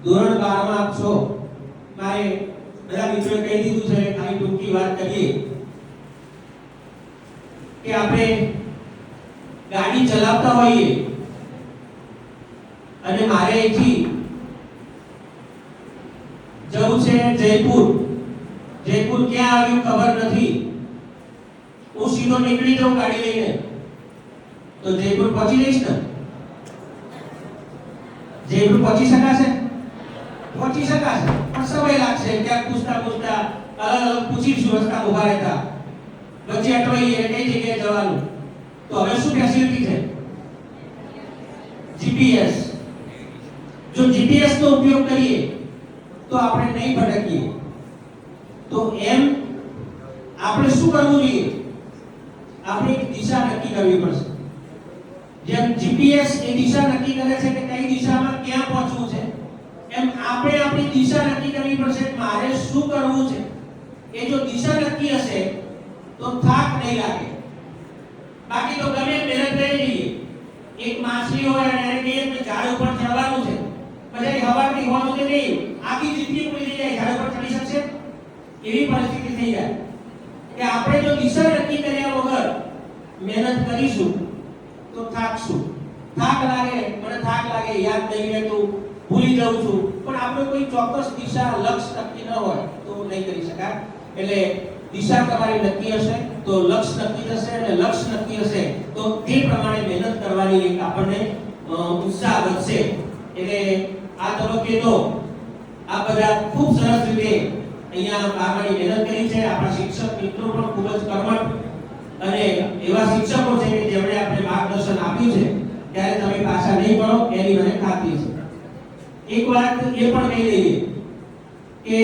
ધોરણ 12 માં આપ છો, મારે બધા મિત્રોએ કહી દીધું છે, ખાલી ટૂંકી વાત કરીએ કે આપણે ગાડી ચલાવતા હોઈએ અને મારે અહીંથી જવું છે જયપુર. જયપુર ક્યાં આવ્યું ખબર નથી, હું સીધો નીકળી જાઉં ગાડી લઈને તો જયપુર પહોંચી જઈશ ને? જયપુર પહોંચી શકાશે? પહોંચી શકાશે, પણ સમય લાગશે. ક્યાંક પૂછતા પૂછતા અલગ અલગ પૂછીશું, રસ્તા ઉભા રહેતા, વચ્ચે અટવાઈએ કઈ જગ્યાએ જવાનું. તો હવે શું ફેસિલિટી છે? જીપીએસ. જો જીપીએસ નો ઉપયોગ કરીએ તો આપણે નહીં ભટકીએ. તો એમ આપણે શું કરવું જોઈએ? આપણે એક દિશા નક્કી કરવી પડશે. જેમ જીપીએસ એ દિશા નક્કી કરે છે કે કઈ દિશામાં ક્યાં પહોંચવું છે, એમ આપણે આપણી દિશા નક્કી કરવી પડશે. મારે શું કરવું છે એ જો દિશા નક્કી હશે તો થાક નહીં લાગે. બાકી તો ગમે મહેનત કરી લઈએ. એક માછલી હોય અને એને કહીએ કે ઝાડ ઉપર ચડવાનું છે, પછી હવાથી હોવાનું છે નહીં, આખી જિંદગી પૂરી થઈ જાય, ઝાડ ઉપર ચડી શકશે? એવી પરિસ્થિતિ થઈ જાય કે આપણે જો દિશા નક્કી કર્યા વગર મહેનત કરીશું તો થાકશું. થાક લાગે, મને થાક લાગે, યાદ નહીં રહેતું, ભૂલી જાઉં છું, પણ આપણે કોઈ ચોક્કસ દિશા લક્ષ્ય નક્કી ન હોય તો નહીં કરી શકાય. એટલે દિશા તમારી નક્કી હશે તો લક્ષ્ય નક્કી થશે, અને લક્ષ્ય નક્કી હશે તો તે પ્રમાણે મહેનત કરવાની એક આપણને ઉત્સાહ વધશે. એટલે આ તબક્કે તો આ બધા ખૂબ સરસ રીતે અહીંયા કામની મહેનત કરી છે. આપણા શિક્ષક મિત્રો પણ ખૂબ જ કર્મઠ અને એવા શિક્ષકો છે કે જેમણે આપણે માર્ગદર્શન આપ્યું છે, ત્યારે તમે પાછા નહીં પડો એની મને ખાતરી છે. એક વાત એ પણ કહી દઈએ કે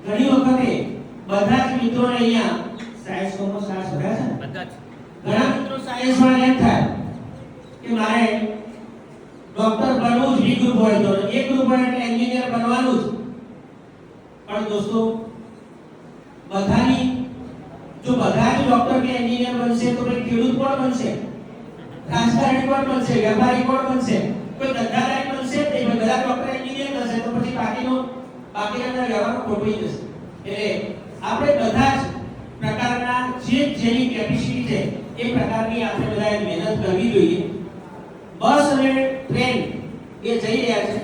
ઘણી વખતે બધા જ મિત્રોને અહીંયા સાયન્સ કોમર્સ આર્ટ્સ ભર્યા છે ને, ઘણા મિત્રો સાયન્સ વાળા એમ થાય કે મારે ડોક્ટર બનવું જ, બી ગ્રુપ હોય તો, એ ગ્રુપ હોય એટલે એન્જિનિયર બનવાનું જ. પણ દોસ્તો, બધાની જો બધા જ ડોક્ટર કે એન્જિનિયર બનશે તો પછી ખેડૂત કોણ બનશે? રાજકારણી કોણ બનશે? વેપારી કોણ બનશે? કોઈ ધંધાદારી બનશે? તે બધા ડોક્ટર એન્જિનિયર બનશે તો પછી બાકીના વ્યવહારો ખોટવાઈ જશે. એટલે આપણે બધા જ પ્રકારના જેની કેપેસિટી છે એ પ્રકારની આપણે બધાએ મહેનત કરવી જોઈએ. બસ અને ટ્રેન એ જઈ રહ્યા છે,